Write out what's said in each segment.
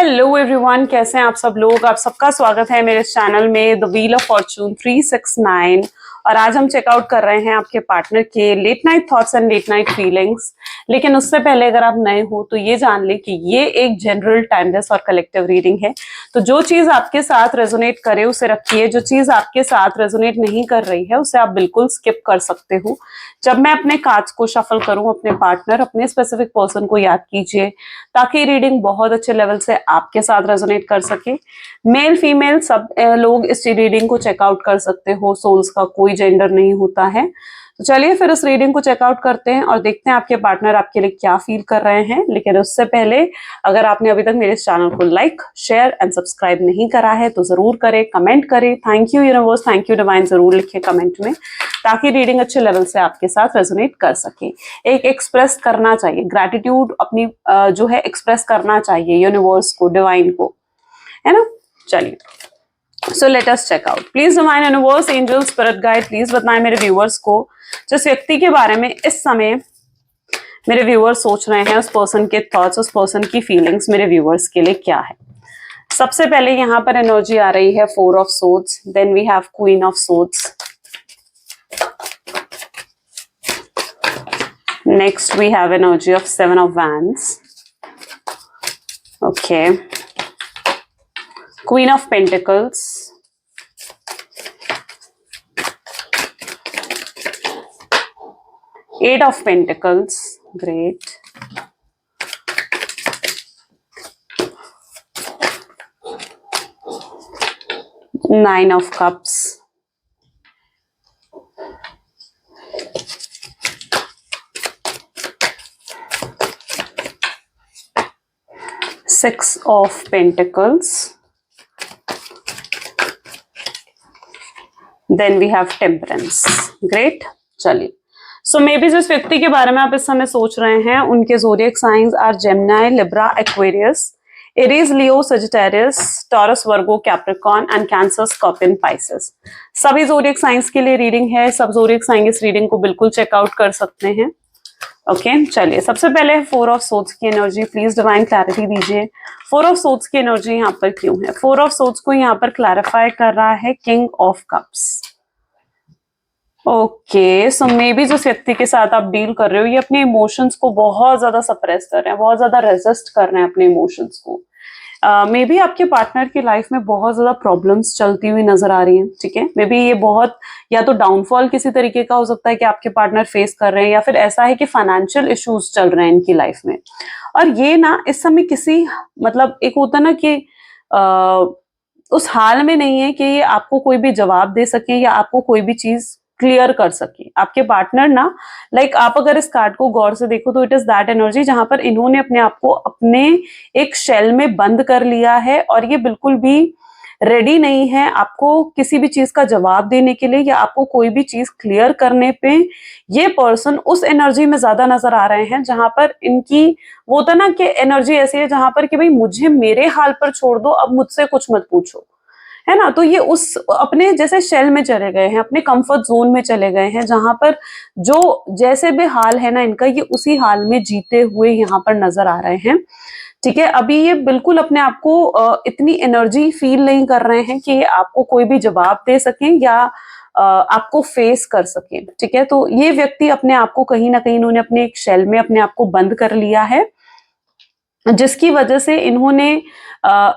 Hello everyone, कैसे हैं आप सब लोग। आप सबका स्वागत है मेरे चैनल में द व्हील ऑफ फॉर्चून 369। और आज हम चेकआउट कर रहे हैं आपके पार्टनर के late night thoughts and late night feelings. लेकिन उससे पहले अगर आप नए हो तो ये जान ले कि ये एक जनरल टाइमलेस और कलेक्टिव रीडिंग है। तो जो चीज आपके साथ रेजोनेट करे उसे रखिए, जो चीज आपके साथ रेजोनेट नहीं कर रही है उसे आप बिल्कुल स्किप कर सकते हो। जब मैं अपने कार्ड्स को शफल करूं, अपने पार्टनर, अपने स्पेसिफिक पर्सन को याद कीजिए ताकि रीडिंग बहुत अच्छे लेवल से आपके साथ रेजोनेट कर सके। मेल फीमेल सब लोग इस रीडिंग को चेकआउट कर सकते हो, सोल्स का कोई जेंडर नहीं होता है। तो चलिए फिर इस रीडिंग को चेकआउट करते हैं और देखते हैं आपके पार्टनर आपके लिए क्या फील कर रहे हैं। लेकिन उससे पहले अगर आपने अभी तक मेरे इस चैनल को लाइक, शेयर एंड सब्सक्राइब नहीं करा है तो जरूर करें, कमेंट करें, thank you universe, thank you divine जरूर लिखें कमेंट में, ताकि रीडिंग अच्छे लेवल से आपके साथ रेजोनेट कर सके। एक एक्सप्रेस करना चाहिए, ग्रैटिट्यूड अपनी जो है एक्सप्रेस करना चाहिए यूनिवर्स को, डिवाइन को, है ना। चलिए so let us check out. Please divine universe, angel, spirit guide, please बताएं मेरे व्यूअर्स को जिस व्यक्ति के बारे में इस समय मेरे व्यूअर्स सोच रहे हैं, उस पर्सन के थॉट्स, उस पर्सन की फीलिंग्स मेरे व्यूअर्स के लिए क्या है। सबसे पहले यहाँ पर एनर्जी आ रही है 4 of swords, then we have queen of swords, next we have energy of 7 of wands, okay, queen of pentacles, 8 of pentacles, great, 9 of cups, 6 of pentacles, then we have temperance, great। चलिए सो may be जिस व्यक्ति के बारे में आप इस समय सोच रहे हैं उनके zodiac signs are Gemini, Libra, Aquarius, Aries, Leo, Sagittarius, Taurus, Virgo, Capricorn and Cancer, scorpion, Pisces. सभी ज़ोडिएक साइंस के लिए रीडिंग है, सब ज़ोडिएक साइंस इस रीडिंग को बिल्कुल चेकआउट कर सकते हैं। ओके चलिए सबसे पहले 4 ऑफ सोर्ड्स की एनर्जी, प्लीज डिवाइन क्लैरिटी दीजिए। 4 ऑफ सोर्ड्स की एनर्जी यहाँ पर क्यों है? 4 ऑफ सोर्ड्स को यहाँ पर क्लैरिफाई कर रहा है king of cups. Okay so may be जिस व्यक्ति के साथ आप डील कर रहे हो ये अपने इमोशंस को बहुत ज्यादा सप्रेस कर रहे हैं, बहुत ज्यादा रेजिस्ट कर रहे हैं अपने इमोशंस को। मे बी आपके पार्टनर की लाइफ में बहुत ज्यादा प्रॉब्लम्स चलती हुई नजर आ रही हैं, ठीक है। मे बी ये बहुत या तो डाउनफॉल किसी तरीके का हो सकता है कि आपके पार्टनर फेस कर रहे हैं, या फिर ऐसा है कि फाइनेंशियल इश्यूज चल रहे हैं इनकी लाइफ में। और ये ना इस समय किसी मतलब एक होता ना कि उस हाल में नहीं है कि ये आपको कोई भी जवाब दे सके या आपको कोई भी चीज क्लियर कर सके। आपके पार्टनर ना लाइक आप अगर इस कार्ड को गौर से देखो तो इट इज दैट एनर्जी जहां पर इन्होंने अपने आप को अपने एक शेल में बंद कर लिया है और ये बिल्कुल भी रेडी नहीं है आपको किसी भी चीज का जवाब देने के लिए या आपको कोई भी चीज क्लियर करने पे। ये पर्सन उस एनर्जी में ज्यादा नजर आ रहे हैं जहां पर इनकी वो था ना कि एनर्जी ऐसी है जहां पर कि भाई मुझे मेरे हाल पर छोड़ दो, अब मुझसे कुछ मत पूछो, है ना। तो ये उस अपने जैसे शेल में चले गए हैं, अपने कंफर्ट जोन में चले गए हैं जहां पर जो जैसे भी हाल है ना इनका, ये उसी हाल में जीते हुए यहाँ पर नजर आ रहे हैं, ठीक है। अभी ये बिल्कुल अपने आप को इतनी एनर्जी फील नहीं कर रहे हैं कि ये आपको कोई भी जवाब दे सकें या आपको फेस कर सकें, ठीक है। तो ये व्यक्ति अपने आप को कहीं ना कहीं इन्होंने अपने एक शेल में अपने आप को बंद कर लिया है, जिसकी वजह से इन्होंने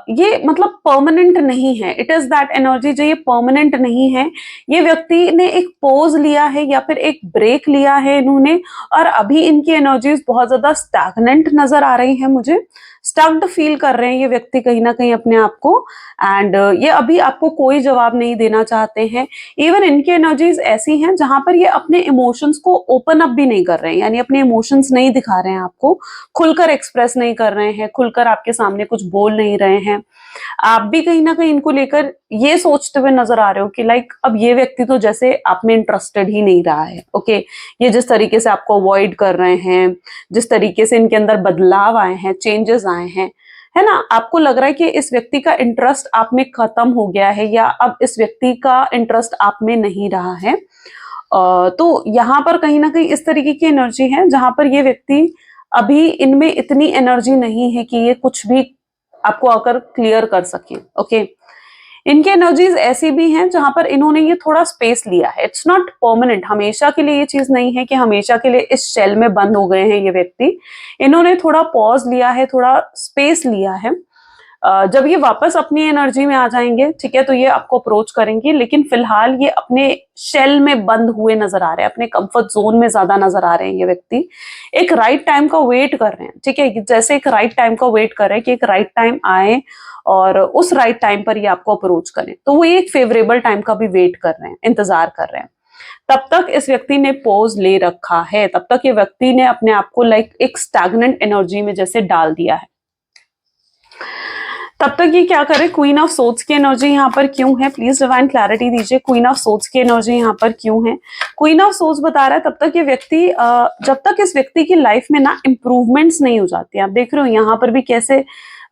ये मतलब परमानेंट नहीं है। इट इज दैट एनर्जी जो ये परमानेंट नहीं है। ये व्यक्ति ने एक पोज लिया है या फिर एक ब्रेक लिया है इन्होंने, और अभी इनकी एनर्जीज बहुत ज्यादा स्टैग्नेंट नजर आ रही हैं मुझे। स्टक्ड फील कर रहे हैं ये व्यक्ति कहीं ना कहीं अपने आप को, एंड ये अभी आपको कोई जवाब नहीं देना चाहते हैं। इवन इनकी एनर्जीज ऐसी हैं जहां पर ये अपने इमोशंस को ओपन अप भी नहीं कर रहे हैं, यानी अपने इमोशंस नहीं दिखा रहे हैं आपको, खुलकर एक्सप्रेस नहीं कर रहे हैं, खुलकर आपके सामने कुछ बोल नहीं रहे हैं। आप भी कहीं ना कहीं इनको लेकर ये सोचते हुए नजर आ रहे हो कि लाइक अब ये व्यक्ति तो जैसे आप में इंटरेस्टेड ही नहीं रहा है। ओके ये जिस तरीके से आपको अवॉइड कर रहे हैं, जिस तरीके से इनके अंदर बदलाव आए हैं, चेंजेस आए हैं, है ना, आपको लग रहा है कि इस व्यक्ति का इंटरेस्ट आप में खत्म हो गया है या अब इस व्यक्ति का इंटरेस्ट आप में नहीं रहा है। तो यहाँ पर कहीं ना कहीं इस तरीके की एनर्जी है जहां पर ये व्यक्ति अभी इनमें इतनी एनर्जी नहीं है कि ये कुछ भी आपको आकर क्लियर कर सकें। ओके, इनकी एनर्जीज ऐसी भी हैं जहां पर इन्होंने ये थोड़ा स्पेस लिया है। इट्स नॉट परमानेंट, हमेशा के लिए ये चीज नहीं है कि हमेशा के लिए इस शेल में बंद हो गए हैं ये व्यक्ति। इन्होंने थोड़ा पॉज लिया है, थोड़ा स्पेस लिया है। जब ये वापस अपनी एनर्जी में आ जाएंगे, ठीक है, तो ये आपको अप्रोच करेंगे, लेकिन फिलहाल ये अपने शेल में बंद हुए नजर आ रहे हैं, अपने कंफर्ट जोन में ज्यादा नजर आ रहे हैं ये व्यक्ति। एक राइट टाइम का वेट कर रहे हैं, ठीक है, जैसे एक राइट टाइम का वेट कर रहे हैं कि एक राइट टाइम आए और उस राइट टाइम पर ये आपको अप्रोच करें। तो वो एक फेवरेबल टाइम का भी वेट कर रहे हैं, इंतजार कर रहे हैं। तब तक इस व्यक्ति ने पोज ले रखा है, तब तक ये व्यक्ति ने अपने आप को लाइक एक स्टैग्नेंट एनर्जी में जैसे डाल दिया है। तब तक ये क्या करे, क्वीन ऑफ सोर्ड्स की एनर्जी यहाँ पर क्यों है, प्लीज डिवाइन क्लैरिटी दीजिए। क्वीन ऑफ सोर्ड्स की एनर्जी यहाँ पर क्यों है? क्वीन ऑफ सोर्ड्स बता रहा है तब तक ये व्यक्ति जब तक इस व्यक्ति की लाइफ में ना इंप्रूवमेंट्स नहीं हो जाती है। आप देख रहे हो यहाँ पर भी कैसे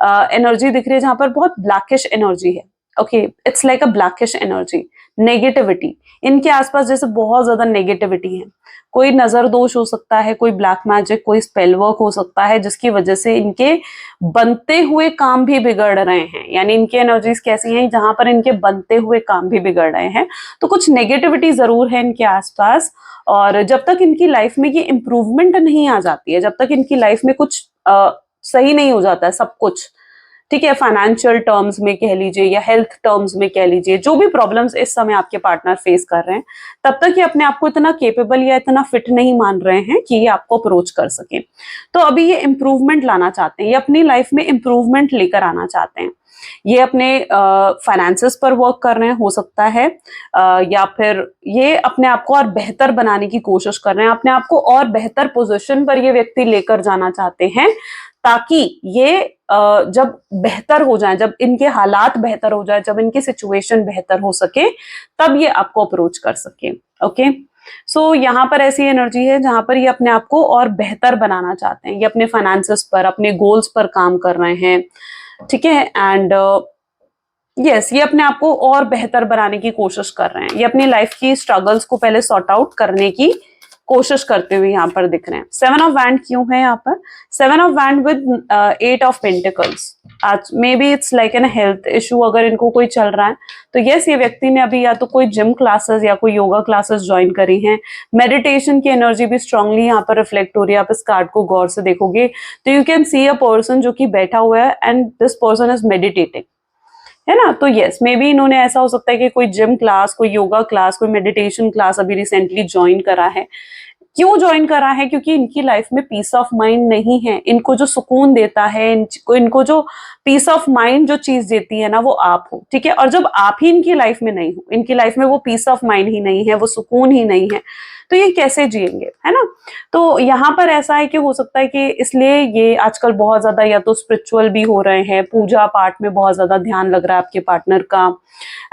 एनर्जी दिख रही है, जहां पर बहुत ब्लैकिश एनर्जी है। Okay, it's like a blackish energy, negativity इनके आसपास, जैसे बहुत ज्यादा नेगेटिविटी है। कोई नजर दोष हो सकता है, कोई ब्लैक मैजिक, कोई स्पेल वर्क हो सकता है, जिसकी वजह से इनके बनते हुए काम भी बिगड़ रहे हैं। यानी इनकी एनर्जीज कैसी हैं जहां पर इनके बनते हुए काम भी बिगड़ रहे हैं। तो कुछ नेगेटिविटी जरूर है इनके आसपास। और जब तक इनकी लाइफ में ये इंप्रूवमेंट नहीं आ जाती है, जब तक इनकी लाइफ में कुछ सही नहीं हो जाता है सब कुछ, ठीक है, फाइनेंशियल टर्म्स में कह लीजिए या हेल्थ टर्म्स में कह लीजिए, जो भी प्रॉब्लम्स इस समय आपके पार्टनर फेस कर रहे हैं, तब तक ये अपने आप को इतना केपेबल या इतना फिट नहीं मान रहे हैं कि ये आपको अप्रोच कर सके। तो अभी ये इंप्रूवमेंट लाना चाहते हैं, ये अपनी लाइफ में इंप्रूवमेंट लेकर आना चाहते हैं। ये अपने फाइनेंसेस पर वर्क कर रहे हैं, हो सकता है, या फिर ये अपने आप को और बेहतर बनाने की कोशिश कर रहे हैं, अपने आप को और बेहतर पोजीशन पर ये व्यक्ति लेकर जाना चाहते हैं, ताकि ये जब बेहतर हो जाए, जब इनके हालात बेहतर हो जाए, जब इनकी सिचुएशन बेहतर हो सके, तब ये आपको अप्रोच कर सके। ओके, सो यहाँ पर ऐसी एनर्जी है जहां पर ये अपने आप को और बेहतर बनाना चाहते हैं। ये अपने फाइनेंसेस पर, अपने गोल्स पर काम कर रहे हैं, ठीक है, एंड यस, ये अपने आप को और बेहतर बनाने की कोशिश कर रहे हैं। ये अपनी लाइफ की स्ट्रगल्स को पहले सॉर्ट आउट करने की कोशिश करते हुए यहाँ पर दिख रहे हैं। 7 ऑफ वैंड क्यों है यहाँ पर? 7 of wand with 8 of pentacles. आज maybe it's like an health issue अगर इनको कोई चल रहा है, तो यस, ये व्यक्ति ने अभी या तो कोई जिम क्लासेस या कोई योगा क्लासेस ज्वाइन करी हैं। मेडिटेशन की एनर्जी भी स्ट्रांगली यहाँ पर रिफ्लेक्ट हो रही है। आप इस कार्ड को गौर से देखोगे तो you can see a person जो कि बैठा हुआ है and this person is meditating, है ना। तो यस, मे बी इन्होंने, ऐसा हो सकता है कि कोई जिम क्लास, कोई योगा क्लास, कोई मेडिटेशन क्लास अभी रिसेंटली ज्वाइन करा है। क्यों ज्वाइन करा है? क्योंकि इनकी लाइफ में पीस ऑफ माइंड नहीं है। इनको जो सुकून देता है, इनको जो पीस ऑफ माइंड जो चीज देती है ना, वो आप हो, ठीक है। और जब आप ही इनकी लाइफ में नहीं हो, इनकी लाइफ में वो पीस ऑफ माइंड ही नहीं है, वो सुकून ही नहीं है, तो ये कैसे जिएंगे, है ना। तो यहाँ पर ऐसा है कि हो सकता है कि इसलिए ये आजकल बहुत ज्यादा या तो स्पिरिचुअल भी हो रहे हैं, पूजा पाठ में बहुत ज्यादा ध्यान लग रहा है आपके पार्टनर का,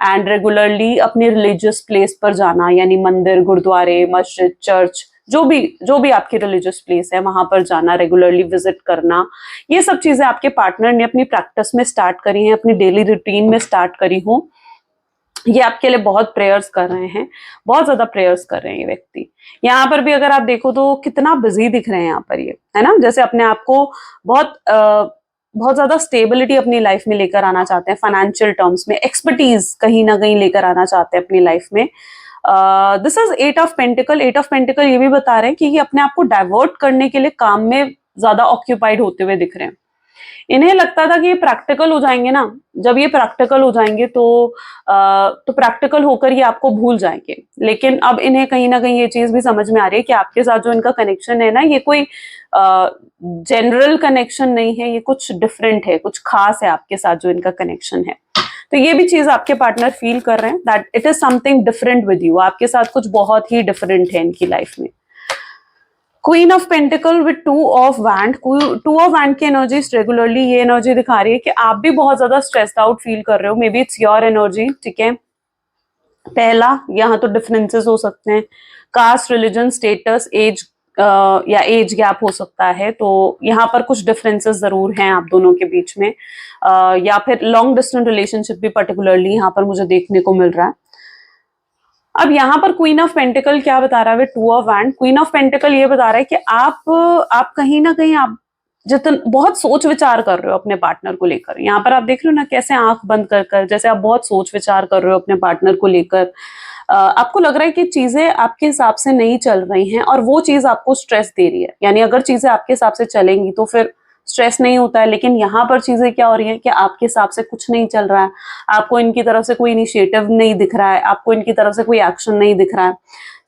एंड रेगुलरली अपने रिलीजियस प्लेस पर जाना, यानी मंदिर, गुरुद्वारे, मस्जिद, चर्च, जो भी आपकी रिलीजियस प्लेस है वहां पर जाना, रेगुलरली विजिट करना, ये सब चीजें आपके पार्टनर ने अपनी प्रैक्टिस में स्टार्ट करी हैं, अपनी डेली रूटीन में स्टार्ट करी हो। ये आपके लिए बहुत प्रेयर्स कर रहे हैं, बहुत ज्यादा प्रेयर्स कर रहे हैं ये व्यक्ति। यहाँ पर भी अगर आप देखो तो कितना बिजी दिख रहे हैं यहाँ पर ये, है ना। जैसे अपने आप को बहुत ज्यादा स्टेबिलिटी अपनी लाइफ में लेकर आना चाहते हैं, फाइनेंशियल टर्म्स में एक्सपर्टीज कहीं ना कहीं लेकर आना चाहते हैं अपनी लाइफ में। This is 8 of pentacle. 8 of pentacle ये भी बता रहे हैं कि ये अपने आप को डाइवर्ट करने के लिए काम में ज्यादा ऑक्यूपाइड होते हुए दिख रहे हैं। इन्हें लगता था कि ये प्रैक्टिकल हो जाएंगे ना, जब ये प्रैक्टिकल हो जाएंगे तो प्रैक्टिकल होकर ये आपको भूल जाएंगे। लेकिन अब इन्हें कहीं ना कहीं ये चीज भी समझ में आ रही है कि आपके साथ जो इनका कनेक्शन है ना, ये कोई जनरल कनेक्शन नहीं है, ये कुछ डिफरेंट है, कुछ खास है आपके साथ जो इनका कनेक्शन है। तो ये भी चीज आपके पार्टनर फील कर रहे हैं that it is something different with you. आपके साथ कुछ बहुत ही डिफरेंट है इनकी लाइफ में। Queen of pentacle with 2 of wand. 2 of wand की एनर्जी रेगुलरली ये एनर्जी दिखा रही है कि आप भी बहुत ज्यादा स्ट्रेस्ड आउट फील कर रहे हो। May be it's your energy, ठीक है। पहला, यहाँ तो डिफरेंसेस हो सकते हैं, कास्ट, रिलीजन, स्टेटस, एज या एज गैप हो सकता है। तो यहाँ पर कुछ डिफरेंसेस जरूर हैं आप दोनों के बीच में, या फिर लॉन्ग डिस्टेंस रिलेशनशिप भी पर्टिकुलरली यहाँ पर मुझे देखने को मिल रहा है। अब यहाँ पर क्वीन ऑफ पेंटिकल क्या बता रहा है? 2 of wand. Queen of pentacle ये बता रहा है कि आप कहीं ना कहीं आप जितन बहुत सोच विचार कर रहे हो अपने पार्टनर को लेकर। यहाँ पर आप देख रहे हो ना कैसे आंख बंद कर कर जैसे आप बहुत सोच विचार कर रहे हो अपने पार्टनर को लेकर। आपको लग रहा है कि चीजें आपके हिसाब से नहीं चल रही हैं और वो चीज आपको स्ट्रेस दे रही है। यानी अगर चीजें आपके हिसाब से चलेंगी तो फिर स्ट्रेस नहीं होता है, लेकिन यहाँ पर चीजें क्या हो रही है कि आपके हिसाब से कुछ नहीं चल रहा है, आपको इनकी तरफ से कोई इनिशिएटिव नहीं दिख रहा है, आपको इनकी तरफ से कोई एक्शन नहीं दिख रहा है।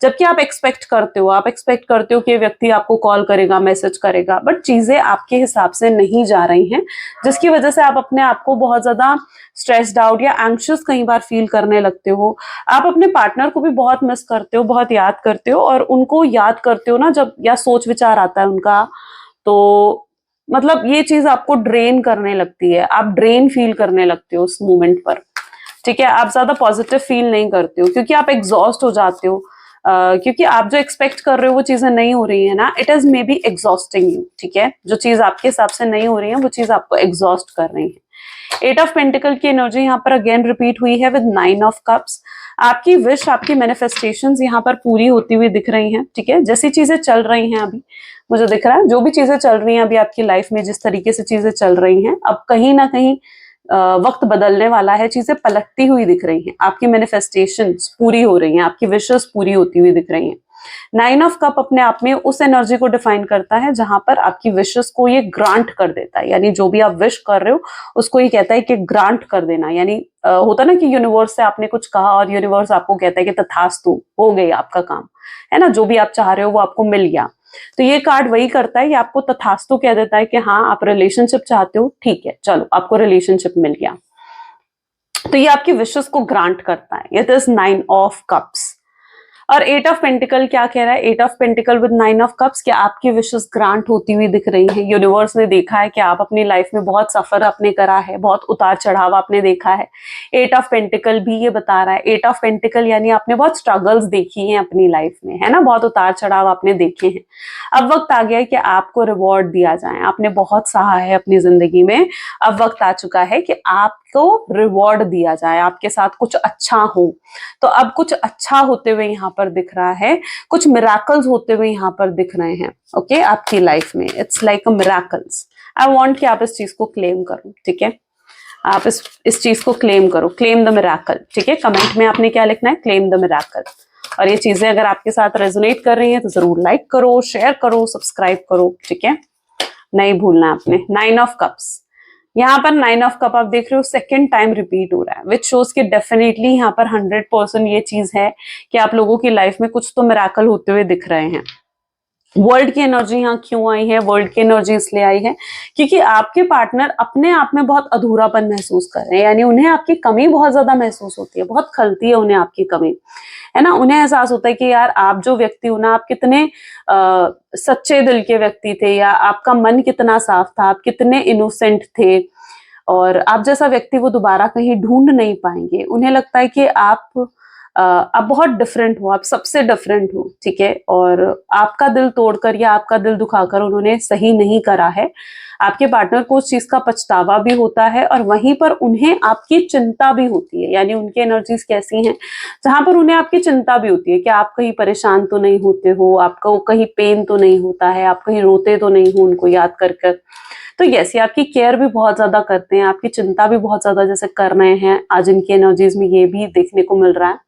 जबकि आप एक्सपेक्ट करते हो, आप एक्सपेक्ट करते हो कि ये व्यक्ति आपको कॉल करेगा, मैसेज करेगा, बट चीजें आपके हिसाब से नहीं जा रही हैं, जिसकी वजह से आप अपने आप को बहुत ज्यादा स्ट्रेस्ड आउट या एंग्शियस कई बार फील करने लगते हो। आप अपने पार्टनर को भी बहुत मिस करते हो, बहुत याद करते हो, और उनको याद करते हो ना जब, या सोच विचार आता है उनका, तो मतलब ये चीज आपको ड्रेन करने लगती है, आप ड्रेन फील करने लगते हो उस मोमेंट पर। ठीक है, आप ज्यादा पॉजिटिव फील नहीं करते हो क्योंकि आप एग्जॉस्ट हो जाते हो। क्योंकि आप जो एक्सपेक्ट कर रहे हो वो चीजें नहीं हो रही है ना, it is may be exhausting you. ठीक है, जो चीज आपके हिसाब से नहीं हो रही है वो चीज आपको एग्जॉस्ट कर रही है। 8 ऑफ पेंटिकल की एनर्जी यहाँ पर अगेन रिपीट हुई है विद 9 ऑफ कप्स। आपकी विश, आपकी मैनिफेस्टेशंस यहाँ पर पूरी होती हुई दिख रही हैं। ठीक है, जैसी चीजें चल रही हैं अभी, मुझे दिख रहा है जो भी चीजें चल रही हैं अभी आपकी लाइफ में, जिस तरीके से चीजें चल रही हैं, अब कहीं ना कहीं वक्त बदलने वाला है, चीजें पलटती हुई दिख रही हैं, आपकी मैनिफेस्टेशंस पूरी हो रही हैं, आपकी विशेस पूरी होती हुई दिख रही हैं। 9 ऑफ कप अपने आप में उस एनर्जी को डिफाइन करता है जहां पर आपकी विशेस को ये ग्रांट कर देता है। यानी जो भी आप विश कर रहे हो उसको ये कहता है कि ग्रांट कर देना। यानी होता ना कि यूनिवर्स से आपने कुछ कहा और यूनिवर्स आपको कहता है कि तथास्तु, हो गई आपका काम, है ना, जो भी आप चाह रहे हो वो आपको मिल गया। तो ये कार्ड वही करता है, ये आपको तथास्तु कह देता है कि हाँ आप रिलेशनशिप चाहते हो, ठीक है चलो आपको रिलेशनशिप मिल गया। तो ये आपकी विशेस को ग्रांट करता है। It is 9 of cups. और 8 ऑफ पेंटिकल क्या कह रहा है? 8 of pentacle with 9 of cups, कि आपकी विशेस ग्रांट होती हुई दिख रही है। यूनिवर्स ने देखा है कि आप अपनी लाइफ में बहुत सफर आपने करा है, बहुत उतार चढ़ाव आपने देखा है। 8 ऑफ पेंटिकल भी ये बता रहा है। 8 ऑफ पेंटिकल यानी आपने बहुत स्ट्रगल्स देखी हैं अपनी लाइफ में, है ना, बहुत उतार चढ़ाव आपने देखे हैं। अब वक्त आ गया है कि आपको रिवॉर्ड दिया जाए। आपने बहुत सहा है अपनी जिंदगी में, अब वक्त आ चुका है कि आपको रिवॉर्ड दिया जाए, आपके साथ कुछ अच्छा हो। तो अब कुछ अच्छा होते हुए यहाँ पर दिख रहा है, कुछ मिराकल्स होते हुए यहाँ पर दिख रहे हैं। ओके, आपकी लाइफ में it's like a miracles. I want कि आप इस चीज को क्लेम करो। ठीक है, आप इस चीज को क्लेम करो, क्लेम द मिराकल। ठीक है, कमेंट में आपने क्या लिखना है? Claim the miracle. और ये चीजें अगर आपके साथ रेजोनेट कर रही हैं तो जरूर लाइक करो, शेयर करो, सब्सक्राइब करो। ठीक है, नहीं भूलना आपने। 9 ऑफ कप्स, यहाँ पर 9 ऑफ कप आप देख रहे हो सेकेंड टाइम रिपीट हो रहा है, विच शोज कि डेफिनेटली यहाँ पर 100% ये चीज है कि आप लोगों की लाइफ में कुछ तो मिराकल होते हुए दिख रहे हैं। वर्ल्ड की एनर्जी यहाँ क्यों आई है? वर्ल्ड की एनर्जी इसलिए आई है क्योंकि आपके पार्टनर अपने आप में बहुत अधूरापन महसूस कर रहे हैं। यानी उन्हें आपकी कमी बहुत ज्यादा महसूस होती है, बहुत खलती है उन्हें आपकी कमी, है ना। उन्हें एहसास होता है कि यार आप जो व्यक्ति हो ना, आप कितने सच्चे दिल के व्यक्ति थे, या आपका मन कितना साफ था, आप कितने इनोसेंट थे, और आप जैसा व्यक्ति वो दोबारा कहीं ढूंढ नहीं पाएंगे। उन्हें लगता है कि आप बहुत डिफरेंट हो, आप सबसे डिफरेंट हो। ठीक है, और आपका दिल तोड़कर या आपका दिल दुखाकर उन्होंने सही नहीं करा है। आपके पार्टनर को उस चीज का पछतावा भी होता है, और वहीं पर उन्हें आपकी चिंता भी होती है। यानी उनकी एनर्जीज कैसी हैं जहां पर उन्हें आपकी चिंता भी होती है कि आप कहीं परेशान तो नहीं होते हो, आपको कहीं पेन तो नहीं होता है, आप कहीं रोते तो नहीं हो उनको याद कर कर। तो यस, ये आपकी केयर भी बहुत ज्यादा करते हैं, आपकी चिंता भी बहुत ज्यादा जैसे कर रहे हैं आज इनकी एनर्जीज में, ये भी देखने को मिल रहा है।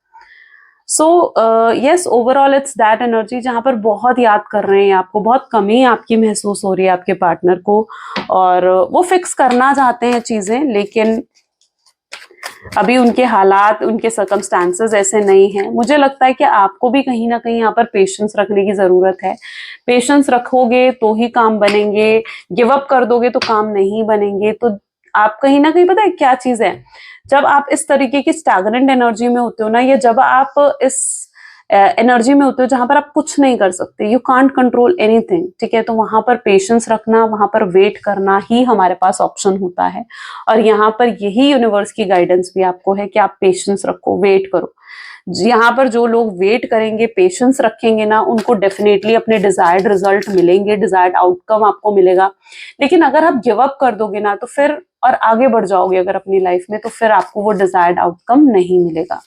So yes, overall it's that energy जहां पर बहुत याद कर रहे हैं आपको, बहुत कमी आपकी महसूस हो रही है आपके पार्टनर को, और वो फिक्स करना चाहते हैं चीजें, लेकिन अभी उनके हालात, उनके सर्कमस्टांसेस ऐसे नहीं हैं। मुझे लगता है कि आपको भी कहीं ना कहीं यहाँ पर पेशेंस रखने की जरूरत है। पेशेंस रखोगे तो ही काम बनेंगे, गिव अप कर दोगे तो काम नहीं बनेंगे। तो आप कहीं ना कहीं, पता है क्या चीज है, जब आप इस तरीके की स्टैग्नेंट एनर्जी में होते हो ना, या जब आप इस एनर्जी में होते हो जहां पर आप कुछ नहीं कर सकते, यू कांट कंट्रोल एनीथिंग, ठीक है, तो वहां पर पेशेंस रखना, वहां पर वेट करना ही हमारे पास ऑप्शन होता है। और यहाँ पर यही यूनिवर्स की गाइडेंस भी आपको है कि आप पेशेंस रखो, वेट करो। यहाँ पर जो लोग वेट करेंगे, पेशेंस रखेंगे ना, उनको डेफिनेटली अपने डिजायर्ड रिजल्ट मिलेंगे, डिजायर्ड आउटकम आपको मिलेगा। लेकिन अगर आप गिव अप कर दोगे ना, तो फिर, और आगे बढ़ जाओगे अगर अपनी लाइफ में, तो फिर आपको वो डिजायर्ड आउटकम नहीं मिलेगा।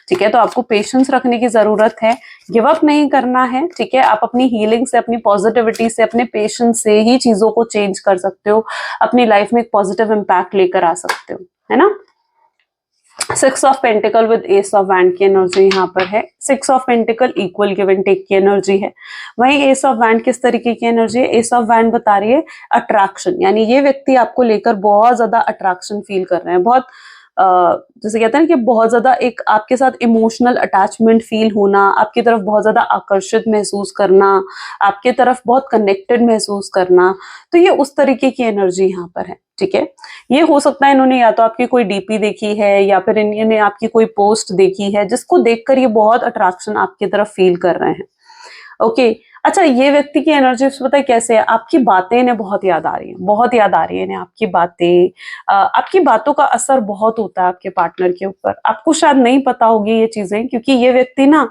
ठीक है। तो आपको पेशेंस रखने की जरूरत है, गिव अप नहीं करना है, ठीक है। आप अपनी हीलिंग से, अपनी पॉजिटिविटी से, अपने पेशेंस से ही चीजों को चेंज कर सकते हो, अपनी लाइफ में एक पॉजिटिव इम्पैक्ट लेकर आ सकते हो, है ना। 6 of pentacle with ace of wand की एनर्जी यहाँ पर है। 6 of pentacle equal give and take की एनर्जी है। वहीं एस ऑफ वैंड किस तरीके की एनर्जी है? एस ऑफ वैंड बता रही है अट्रैक्शन, यानी ये व्यक्ति आपको लेकर बहुत ज्यादा अट्रैक्शन फील कर रहे हैं, बहुत जैसे कहते हैं ना कि बहुत ज्यादा एक आपके साथ इमोशनल अटैचमेंट फील होना, आपकी तरफ बहुत ज्यादा आकर्षित महसूस करना, आपके तरफ बहुत कनेक्टेड महसूस करना, तो ये उस तरीके की एनर्जी यहाँ पर है, ठीक है। ये हो सकता है इन्होंने या तो आपकी कोई डीपी देखी है या फिर इन्होंने आपकी कोई पोस्ट देखी है जिसको देखकर ये बहुत अट्रैक्शन आपकी तरफ फील कर रहे हैं, ओके। अच्छा, ये व्यक्ति की एनर्जी पता है कैसे है? आपकी बातें इन्हें बहुत याद आ रही है, बहुत याद आ रही है इन्हें आपकी बातें। आपकी बातों का असर बहुत होता है आपके पार्टनर के ऊपर। आपको शायद नहीं पता होगी ये चीजें, क्योंकि ये व्यक्ति ना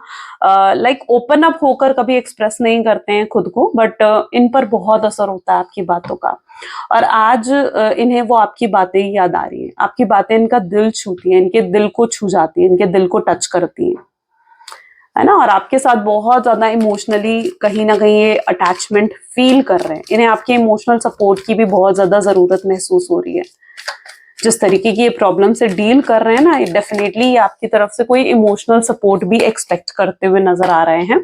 लाइक ओपन अप होकर कभी एक्सप्रेस नहीं करते हैं खुद को, बट इन पर बहुत असर होता है आपकी बातों का। और आज इन्हें वो आपकी बातें ही याद आ रही है, आपकी बातें इनका दिल छूती है, इनके दिल को छू जाती है, इनके दिल को टच करती है ना। और आपके साथ बहुत ज्यादा इमोशनली कहीं ना कहीं ये अटैचमेंट फील कर रहे हैं। इन्हें आपके इमोशनल सपोर्ट की भी बहुत ज्यादा जरूरत महसूस हो रही है। जिस तरीके की ये प्रॉब्लम से डील कर रहे हैं ना, डेफिनेटली ये आपकी तरफ से कोई इमोशनल सपोर्ट भी एक्सपेक्ट करते हुए नजर आ रहे हैं।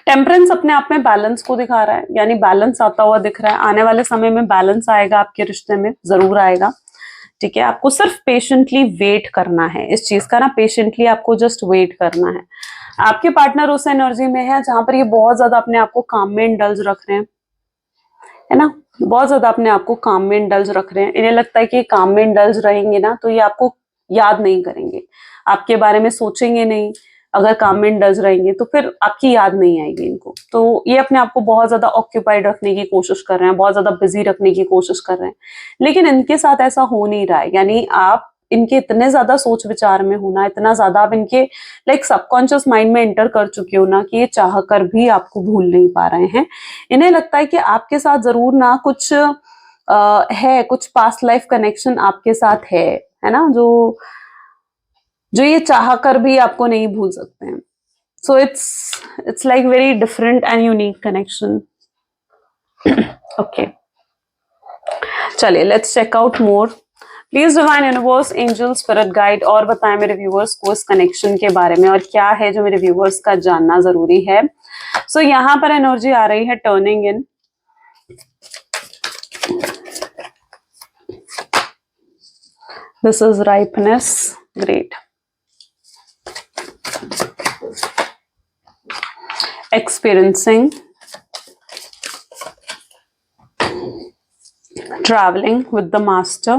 टेम्परेंस अपने आप में बैलेंस को दिखा रहा है, यानी बैलेंस आता हुआ दिख रहा है। आने वाले समय में बैलेंस आएगा आपके रिश्ते में, जरूर आएगा, ठीक है। आपको सिर्फ पेशेंटली वेट करना है इस चीज का ना, पेशेंटली आपको जस्ट वेट करना है। आपके पार्टनर उस एनर्जी में है जहां पर ये बहुत ज्यादा अपने आप को काम में इंडल्ज रख रहे हैं, है ना। बहुत ज्यादा अपने आप को काम में इंडल्ज रख रहे हैं। इन्हें लगता है कि काम में इंडल्ज रहेंगे ना तो ये आपको याद नहीं करेंगे, आपके बारे में सोचेंगे नहीं। अगर काम में इंडल्ज रहेंगे तो फिर आपकी याद नहीं आएगी इनको। तो ये अपने आप को बहुत ज्यादा ऑक्यूपाइड रखने की कोशिश कर रहे हैं, बहुत ज्यादा बिजी रखने की कोशिश कर रहे हैं, लेकिन इनके साथ ऐसा हो नहीं रहा है। यानी आप इनके इतने ज्यादा सोच विचार में हो ना, इतना ज्यादा आप इनके लाइक सबकॉन्शियस माइंड में एंटर कर चुके हो ना, कि ये चाह कर भी आपको भूल नहीं पा रहे हैं। इन्हें लगता है कि आपके साथ जरूर ना कुछ है, कुछ पास्ट लाइफ कनेक्शन आपके साथ है ना, जो ये चाह कर भी आपको नहीं भूल सकते हैं। So it's like very different and unique connection, okay. चलिए let's check out more. Please divine universe, angel, spirit guide और बताएं मेरे व्यूअर्स को इस कनेक्शन के बारे में, और क्या है जो मेरे व्यूअर्स का जानना जरूरी है। सो यहाँ पर एनर्जी आ रही है turning in. This is ripeness, great. Experiencing, traveling with the master,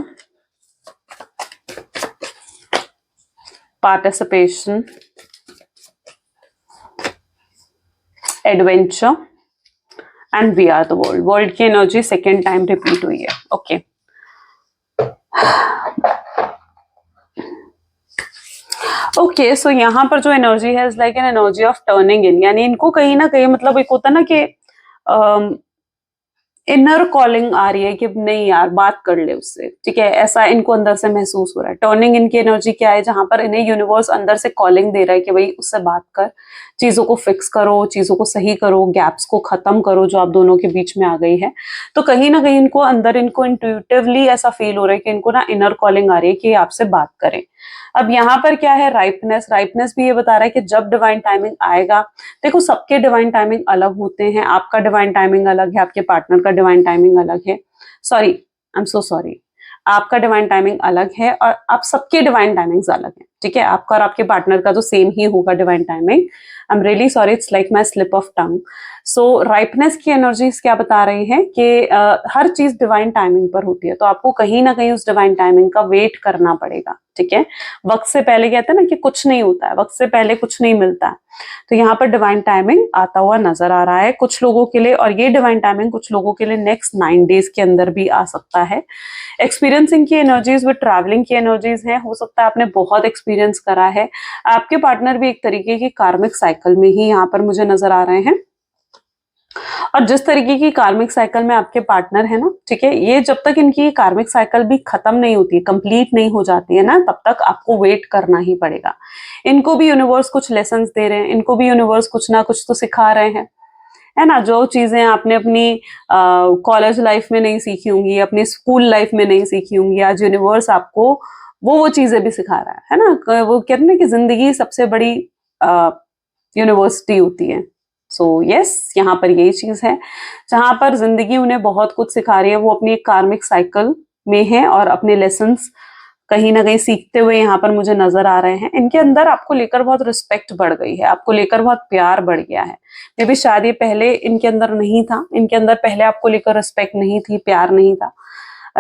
participation, adventure and we are the world। World की एनर्जी सेकेंड टाइम रिपीट हुई है, ओके। ओके, सो यहाँ पर जो एनर्जी है is like an energy of turning इन, यानी इनको कहीं ना कहीं मतलब एक होता ना कि इनर कॉलिंग आ रही है कि नहीं यार बात कर ले उससे, ठीक है। ऐसा इनको अंदर से महसूस हो रहा है। टर्निंग इनकी एनर्जी क्या है? जहां पर इन्हें यूनिवर्स अंदर से कॉलिंग दे रहा है कि भाई उससे बात कर, चीजों को फिक्स करो, चीजों को सही करो, गैप्स को खत्म करो जो आप दोनों के बीच में आ गई है। तो कहीं ना कहीं इनको अंदर, इनको इंट्यूटिवली ऐसा फील हो रहा है कि इनको ना इनर कॉलिंग आ रही है कि आपसे बात करें। अब यहाँ पर क्या है? राइपनेस। राइपनेस भी ये बता रहा है कि जब डिवाइन टाइमिंग आएगा, देखो सबके डिवाइन टाइमिंग अलग होते हैं। आपका डिवाइन टाइमिंग अलग है, आपके पार्टनर का डिवाइन टाइमिंग अलग है। Sorry, I am so sorry, आपका डिवाइन टाइमिंग अलग है और आप सबके डिवाइन टाइमिंग्स अलग है, ठीक है। आपका और आपके पार्टनर का तो सेम ही होगा divine timing. I am really sorry, it's like my slip of tongue. So ripeness की एनर्जीज क्या बता रही है कि हर चीज डिवाइन टाइमिंग पर होती है, तो आपको कहीं ना कहीं उस डिवाइन टाइमिंग का वेट करना पड़ेगा, ठीक है। वक्त से पहले कहते हैं ना कि कुछ नहीं होता है, वक्त से पहले कुछ नहीं मिलता है। तो यहाँ पर डिवाइन टाइमिंग आता हुआ नजर आ रहा है कुछ लोगों के लिए, और ये डिवाइन टाइमिंग कुछ लोगों के लिए नेक्स्ट 9 डेज के अंदर भी आ सकता है। एक्सपीरियंसिंग की एनर्जीज विद ट्रैवलिंग की एनर्जीज है। हो सकता है आपने बहुत एक्सपीरियंस करा है, आपके पार्टनर भी एक तरीके की कार्मिक साइकिल में ही यहाँ पर मुझे नजर आ रहे हैं। और जिस तरीके की कार्मिक साइकिल में आपके पार्टनर है ना, ठीक है, ये जब तक इनकी कार्मिक साइकिल भी खत्म नहीं होती, कंप्लीट नहीं हो जाती है ना, तब तक आपको वेट करना ही पड़ेगा। इनको भी यूनिवर्स कुछ लेसन्स दे रहे हैं, इनको भी यूनिवर्स कुछ ना कुछ तो सिखा रहे हैं, है ना। जो चीजें आपने अपनी कॉलेज लाइफ में नहीं सीखी होंगी, अपनी स्कूल लाइफ में नहीं सीखी होंगी, आज यूनिवर्स आपको वो चीजें भी सिखा रहा है ना। वो कहते हैं ना कि जिंदगी सबसे बड़ी यूनिवर्सिटी होती है। सो यस, यहाँ पर यही चीज है, जहां पर जिंदगी उन्हें बहुत कुछ सिखा रही है। वो अपनी एक कार्मिक साइकिल में है और अपने लेसन्स कहीं ना कहीं सीखते हुए यहाँ पर मुझे नजर आ रहे हैं। इनके अंदर आपको लेकर बहुत रिस्पेक्ट बढ़ गई है, आपको लेकर बहुत प्यार बढ़ गया है। मे भी शायद ये पहले इनके अंदर नहीं था, इनके अंदर पहले आपको लेकर रिस्पेक्ट नहीं थी, प्यार नहीं था,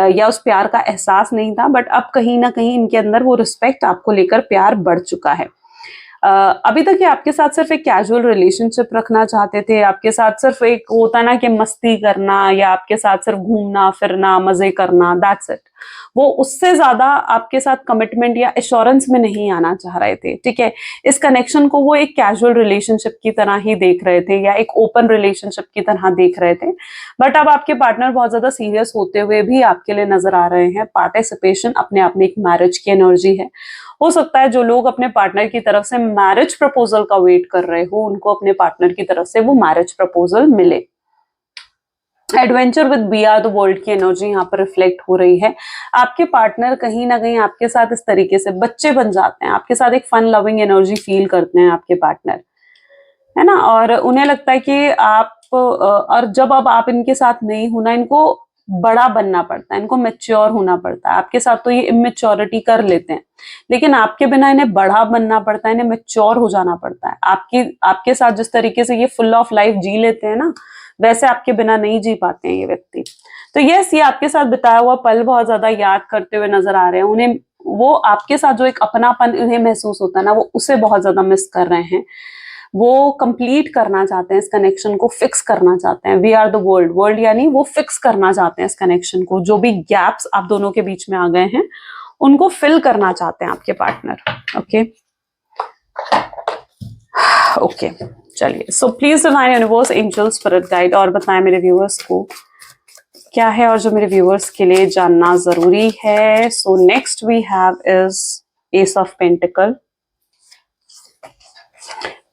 या उस प्यार का एहसास नहीं था, बट अब कहीं ना कहीं इनके अंदर वो रिस्पेक्ट आपको लेकर प्यार बढ़ चुका है। अभी तक ये आपके साथ सिर्फ एक कैजुअल रिलेशनशिप रखना चाहते थे, आपके साथ सिर्फ एक होता ना कि मस्ती करना, या आपके साथ सिर्फ घूमना फिरना मजे करना, दैट्स इट। वो उससे ज्यादा आपके साथ कमिटमेंट या एश्योरेंस में नहीं आना चाह रहे थे, ठीक है। इस कनेक्शन को वो एक कैजुअल रिलेशनशिप की तरह ही देख रहे थे, या एक ओपन रिलेशनशिप की तरह देख रहे थे। बट अब आपके पार्टनर बहुत ज्यादा सीरियस होते हुए भी आपके लिए नजर आ रहे हैं। पार्टिसिपेशन अपने आप में एक मैरिज की एनर्जी है। हो सकता है जो लोग अपने पार्टनर की तरफ से मैरिज प्रपोजल का वेट कर रहे हो, उनको अपने पार्टनर की तरफ से वो मैरिज प्रपोजल मिले। Adventure with beyond the world की एनर्जी यहाँ पर रिफ्लेक्ट हो रही है। आपके पार्टनर कहीं ना कहीं आपके साथ इस तरीके से बच्चे बन जाते हैं, आपके साथ एक फन लविंग एनर्जी फील करते हैं आपके पार्टनर, है ना। और उन्हें लगता है कि आप और जब अब आप इनके साथ नहीं हो ना, इनको बड़ा बनना पड़ता है, इनको मेच्योर होना पड़ता है। आपके साथ तो ये इमेच्योरिटी कर लेते हैं, लेकिन आपके बिना इन्हें बड़ा बनना पड़ता है, इन्हें मेच्योर हो जाना पड़ता है। आपके साथ जिस तरीके से ये फुल ऑफ लाइफ जी लेते हैं ना, वैसे आपके बिना नहीं जी पाते हैं ये व्यक्ति। तो यस, ये आपके साथ बिताया हुआ पल बहुत ज्यादा याद करते हुए नजर आ रहे हैं। उन्हें वो आपके साथ जो एक अपनापन उन्हें महसूस होता है ना, वो उसे बहुत ज्यादा मिस कर रहे हैं। वो कंप्लीट करना चाहते हैं, इस कनेक्शन को फिक्स करना चाहते हैं। We are the world, world यानी वो फिक्स करना चाहते हैं इस कनेक्शन को। जो भी गैप्स आप दोनों के बीच में आ गए हैं, उनको फिल करना चाहते हैं आपके पार्टनर। ओके ओके, चलिए। So please divine universe, angel, spirit guide, और बताएं मेरे व्यूअर्स को क्या है और जो मेरे व्यूअर्स के लिए जानना जरूरी है। So next we have is ace of pentacle,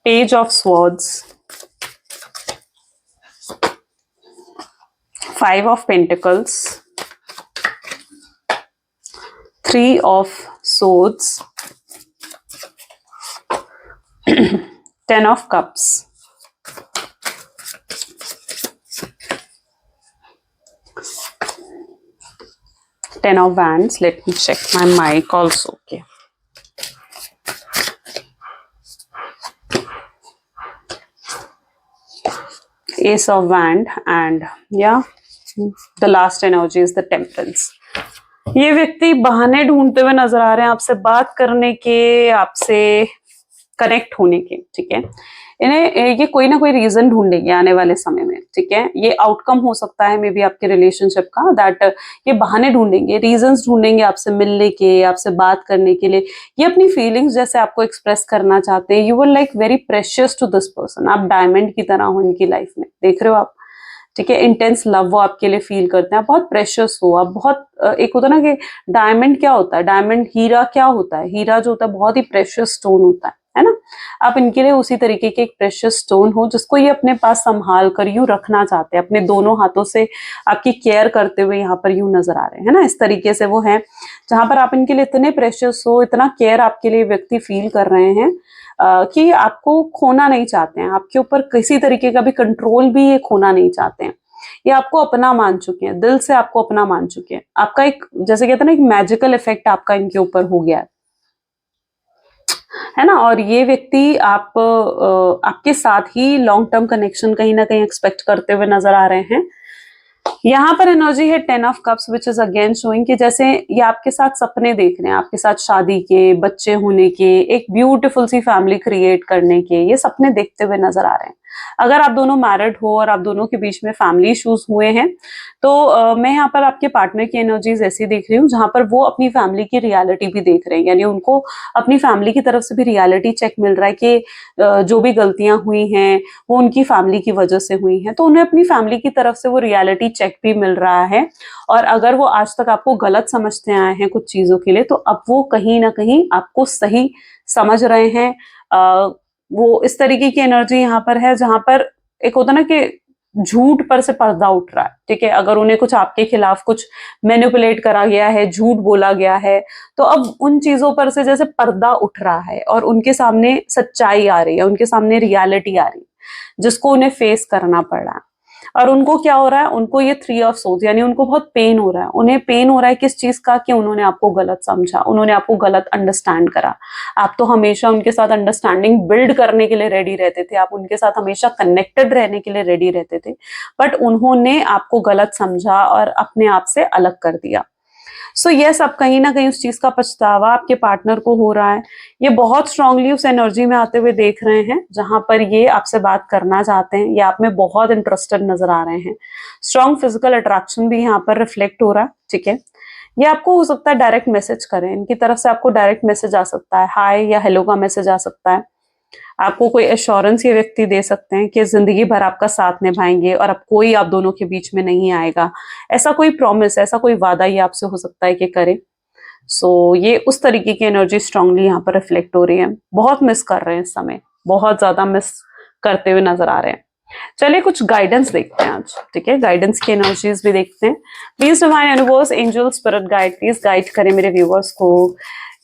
page of swords, 5 of Pentacles, 3 of Swords, 10 of Cups, Ten of Wands. Let me check my mic also. Okay. Ace of Wand, and yeah, the last energy is the Temperance. ये व्यक्ति बहाने ढूंढते हुए नजर आ रहे हैं आपसे बात करने के, आपसे कनेक्ट होने के, ठीक है। इन्हें ये कोई ना कोई रीजन ढूंढेंगे आने वाले समय में, ठीक है। ये आउटकम हो सकता है मे बी आपके रिलेशनशिप का, दैट ये बहाने ढूंढेंगे, रीजंस ढूंढेंगे आपसे मिलने के, आपसे बात करने के लिए। ये अपनी फीलिंग्स जैसे आपको एक्सप्रेस करना चाहते हैं। You will like very precious to this person. आप डायमंड की तरह हो इनकी लाइफ में, देख रहे हो आप, ठीक है। इंटेंस लव वो आपके लिए फील करते हैं, आप बहुत प्रेशियस हो, आप बहुत एक होता है ना कि डायमंड क्या होता है, डायमंड हीरा क्या होता है, हीरा जो होता है बहुत ही प्रेशियस स्टोन होता है ना। आप इनके लिए उसी तरीके के एक प्रेशियस स्टोन हो, जिसको ये अपने पास संभाल कर यूं रखना चाहते हैं, अपने दोनों हाथों से आपकी केयर करते हुए यहाँ पर यूं नजर आ रहे हैं, है ना। इस तरीके से वो है, जहां पर आप इनके लिए इतने प्रेशियस हो, इतना केयर आपके लिए व्यक्ति फील कर रहे हैं कि आपको खोना नहीं चाहते हैं, आपके ऊपर किसी तरीके का भी कंट्रोल भी ये खोना नहीं चाहते हैं। ये आपको अपना मान चुके हैं, दिल से आपको अपना मान चुके हैं। आपका एक, जैसे कहते हैं ना, एक मैजिकल इफेक्ट आपका इनके ऊपर हो गया है ना। और ये व्यक्ति आपके साथ ही लॉन्ग टर्म कनेक्शन कहीं ना कहीं एक्सपेक्ट करते हुए नजर आ रहे हैं। यहाँ पर एनर्जी है 10 of cups, which is again showing कि जैसे ये आपके साथ सपने देख रहे हैं, आपके साथ शादी के, बच्चे होने के, एक ब्यूटीफुल सी फैमिली क्रिएट करने के, ये सपने देखते हुए नजर आ रहे हैं। अगर आप दोनों मैरिड हो और आप दोनों के बीच में फैमिली इश्यूज हुए हैं, तो मैं यहाँ पर आपके पार्टनर की एनर्जीज ऐसी देख रही हूँ जहां पर वो अपनी फैमिली की रियलिटी भी देख रहे हैं, यानी उनको अपनी फैमिली की तरफ से भी रियलिटी चेक मिल रहा है कि जो भी गलतियां हुई हैं वो उनकी फैमिली की वजह से हुई हैं, तो उन्हें अपनी फैमिली की तरफ से वो रियलिटी चेक भी मिल रहा है। और अगर वो आज तक आपको गलत समझते आए हैं कुछ चीजों के लिए, तो अब वो कहीं ना कहीं आपको सही समझ रहे हैं। वो इस तरीके की एनर्जी यहाँ पर है जहां पर एक होता ना कि झूठ पर से पर्दा उठ रहा है, ठीक है। अगर उन्हें कुछ आपके खिलाफ कुछ मैनिपुलेट करा गया है, झूठ बोला गया है, तो अब उन चीजों पर से जैसे पर्दा उठ रहा है और उनके सामने सच्चाई आ रही है, उनके सामने रियलिटी आ रही है जिसको उन्हें फेस करना पड़ रहा है। और उनको क्या हो रहा है, उनको ये 3 ऑफ सोर्ड्स, यानी उनको बहुत पेन हो रहा है। उन्हें पेन हो रहा है किस चीज का, कि उन्होंने आपको गलत समझा, उन्होंने आपको गलत अंडरस्टैंड करा। आप तो हमेशा उनके साथ अंडरस्टैंडिंग बिल्ड करने के लिए रेडी रहते थे, आप उनके साथ हमेशा कनेक्टेड रहने के लिए रेडी रहते थे, बट उन्होंने आपको गलत समझा और अपने आप से अलग कर दिया। सो ये सब कहीं ना कहीं उस चीज का पछतावा आपके पार्टनर को हो रहा है। ये बहुत स्ट्रांगली उस एनर्जी में आते हुए देख रहे हैं जहां पर ये आपसे बात करना चाहते हैं, ये आप में बहुत इंटरेस्टेड नजर आ रहे हैं। स्ट्रांग फिजिकल अट्रैक्शन भी यहाँ पर रिफ्लेक्ट हो रहा है, ठीक है। ये आपको हो सकता है डायरेक्ट मैसेज करें, इनकी तरफ से आपको डायरेक्ट मैसेज आ सकता है, हाय या हेलो का मैसेज आ सकता है। आपको कोई एश्योरेंस ये व्यक्ति दे सकते हैं कि जिंदगी भर आपका साथ निभाएंगे और अब कोई आप दोनों के बीच में नहीं आएगा। ऐसा कोई प्रॉमिस, ऐसा कोई वादा ये आपसे हो सकता है कि करें। सो ये उस तरीके की एनर्जी स्ट्रांगली यहाँ पर रिफ्लेक्ट हो रही है। बहुत मिस कर रहे हैं इस समय, बहुत ज्यादा मिस करते हुए नजर आ रहे हैं। चलिए कुछ गाइडेंस देखते हैं आज, ठीक है। गाइडेंस की एनर्जीज भी देखते हैं। Please divine universe, angel, spirit guide, please guide करें मेरे व्यूवर्स को।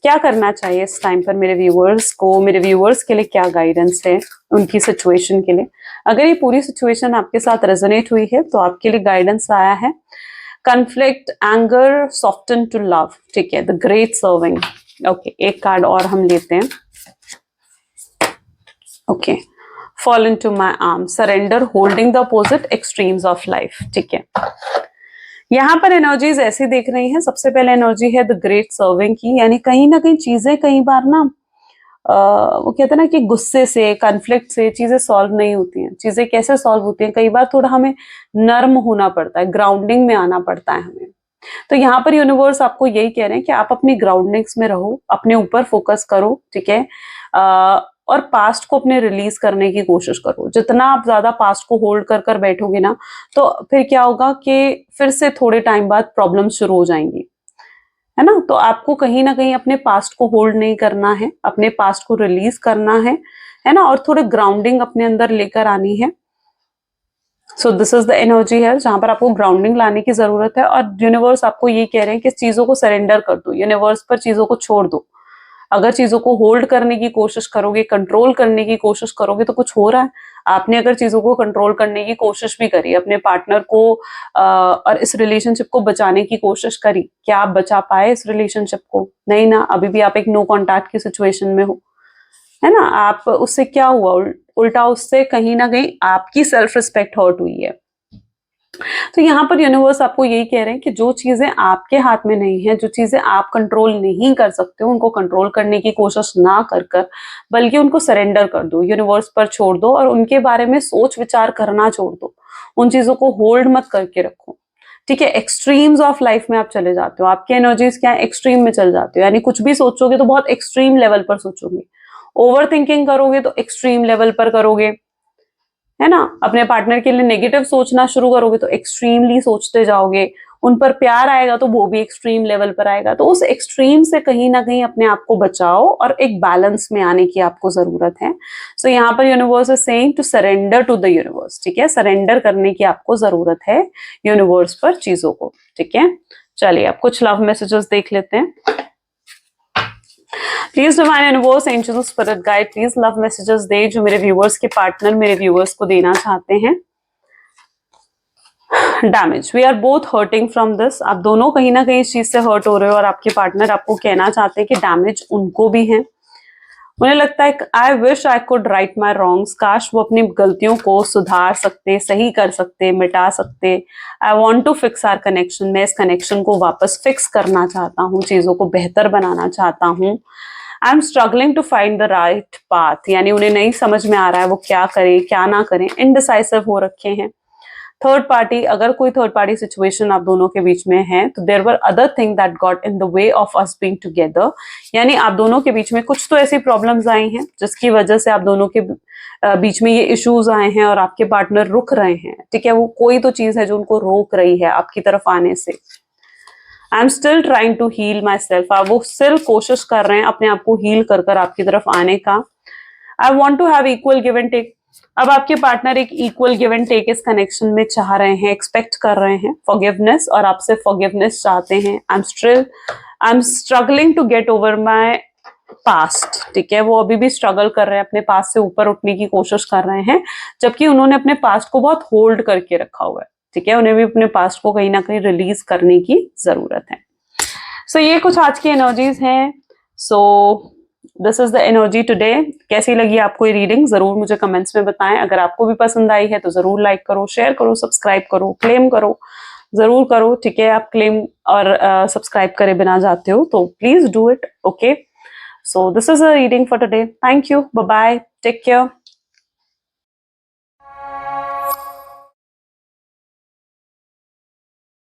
क्या करना चाहिए इस टाइम पर मेरे व्यूवर्स को, मेरे व्यूवर्स के लिए क्या गाइडेंस है उनकी सिचुएशन के लिए। अगर ये पूरी सिचुएशन आपके साथ रेजोनेट हुई है तो आपके लिए गाइडेंस आया है conflict, anger, soften to love, ठीक है, द ग्रेट सर्विंग। ओके, एक कार्ड और हम लेते हैं। Okay, fall into my arms, surrender, holding the opposite extremes of life, ठीक है। यहाँ पर एनर्जीज ऐसी देख रही हैं। सबसे पहले एनर्जी है द ग्रेट सर्विंग की, यानी कहीं ना कहीं चीजें कई बार ना वो कहते हैं ना कि गुस्से से, कन्फ्लिक्ट से चीजें सॉल्व नहीं होती हैं। चीजें कैसे सॉल्व होती हैं, कई बार थोड़ा हमें नर्म होना पड़ता है, ग्राउंडिंग में आना पड़ता है हमें। तो यहाँ पर यूनिवर्स आपको यही कह रहे हैं कि आप अपनी ग्राउंडिंग्स में रहो, अपने ऊपर फोकस करो, ठीक है। और पास्ट को अपने रिलीज करने की कोशिश करो। जितना आप ज्यादा पास्ट को होल्ड कर कर बैठोगे ना, तो फिर क्या होगा कि फिर से थोड़े टाइम बाद प्रॉब्लम शुरू हो जाएंगी, है ना। तो आपको कहीं ना कहीं अपने पास्ट को होल्ड नहीं करना है, अपने पास्ट को रिलीज करना है ना, और थोड़े ग्राउंडिंग अपने अंदर लेकर आनी है। सो दिस इज द एनर्जी है जहां पर आपको ग्राउंडिंग लाने की जरूरत है। और यूनिवर्स आपको ये कह रहे हैं कि चीजों को सरेंडर कर दो, यूनिवर्स पर चीजों को छोड़ दो। अगर चीजों को होल्ड करने की कोशिश करोगे, कंट्रोल करने की कोशिश करोगे, तो कुछ हो रहा है। आपने अगर चीजों को कंट्रोल करने की कोशिश भी करी, अपने पार्टनर को और इस रिलेशनशिप को बचाने की कोशिश करी, क्या आप बचा पाए इस रिलेशनशिप को? नहीं ना, अभी भी आप एक नो कॉन्टैक्ट की सिचुएशन में हो, है ना। आप उससे क्या हुआ, उल्टा उससे कहीं ना कहीं आपकी सेल्फ रिस्पेक्ट हर्ट हुई है। तो यहाँ पर यूनिवर्स आपको यही कह रहे हैं कि जो चीजें आपके हाथ में नहीं है, जो चीजें आप कंट्रोल नहीं कर सकते हो, उनको कंट्रोल करने की कोशिश ना कर कर बल्कि उनको सरेंडर कर दो, यूनिवर्स पर छोड़ दो और उनके बारे में सोच विचार करना छोड़ दो। उन चीजों को होल्ड मत करके रखो, ठीक है। एक्सट्रीम्स ऑफ लाइफ में आप चले जाते हो, आपकी एनर्जीज क्या है, एक्सट्रीम में चल जाते हो, यानी कुछ भी सोचोगे तो बहुत एक्सट्रीम लेवल पर सोचोगे। ओवर थिंकिंग करोगे तो एक्सट्रीम लेवल पर करोगे, है ना। अपने पार्टनर के लिए नेगेटिव सोचना शुरू करोगे तो एक्सट्रीमली सोचते जाओगे। उन पर प्यार आएगा तो वो भी एक्सट्रीम लेवल पर आएगा। तो उस एक्सट्रीम से कहीं ना कहीं अपने आप को बचाओ और एक बैलेंस में आने की आपको जरूरत है। सो यहाँ पर universe is saying to surrender to the universe, ठीक है। सरेंडर करने की आपको जरूरत है यूनिवर्स पर चीजों को, ठीक है। चलिए अब कुछ लव मैसेजेस देख लेते हैं। Please divine universe, angels, spirit guide, please love messages दे जो मेरे व्यूअर्स के पार्टनर मेरे व्यूअर्स को देना चाहते हैं। Damage, we are both hurting from this. आप दोनों कहीं ना कहीं इस चीज से हर्ट हो रहे हो और आपके पार्टनर आपको कहना चाहते हैं कि डैमेज उनको भी है। उन्हें लगता है I wish I could write my wrongs, काश वो अपनी गलतियों को सुधार सकते, सही कर सकते, मिटा सकते। I want to fix our connection, मैं इस कनेक्शन को वापस फिक्स करना चाहता हूँ, चीजों को बेहतर बनाना चाहता हूँ। I am struggling to find the right path, यानी उन्हें नहीं समझ में आ रहा है वो क्या करें क्या ना करें, इनडिसाइसिव हो रखे हैं। थर्ड पार्टी, अगर कोई थर्ड पार्टी सिचुएशन आप दोनों के बीच में है तो there were other thing that got in the way of us being together, यानी आप दोनों के बीच में कुछ तो ऐसी प्रॉब्लम्स आई हैं जिसकी वजह से आप दोनों के बीच में ये इश्यूज आए हैं और आपके पार्टनर रुक रहे हैं, ठीक है, वो कोई तो चीज है जो उनको रोक रही है आपकी तरफ आने से। I am still trying to heal myself, आप वो स्टिल कोशिश कर रहे हैं अपने आप को हील कर कर आपकी तरफ आने का। I want to have equal give and take, अब आपके पार्टनर एक इक्वल गिव एंड टेक इस कनेक्शन में चाह रहे हैं, एक्सपेक्ट कर रहे हैं फॉरगिवनेस, और आपसे फॉरगिवनेस चाहते हैं। I am struggling to get over my past, ठीक है, वो अभी भी स्ट्रगल कर रहे हैं, अपने पास्ट से ऊपर उठने की कोशिश कर रहे हैं, जबकि उन्होंने अपने पास्ट को बहुत होल्ड करके रखा हुआ है, ठीक है, उन्हें भी अपने पास्ट को कहीं ना कहीं रिलीज करने की जरूरत है। सो ये कुछ आज की एनर्जीज हैं। सो this is the energy today. कैसी लगी आपको ये रीडिंग जरूर मुझे कमेंट्स में बताएं। अगर आपको भी पसंद आई है तो जरूर लाइक करो, शेयर करो, सब्सक्राइब करो, क्लेम करो, जरूर करो, ठीक है। आप क्लेम और सब्सक्राइब करे बिना जाते हो तो please do it, okay. So this is a reading for today. Thank you, bye bye, take care.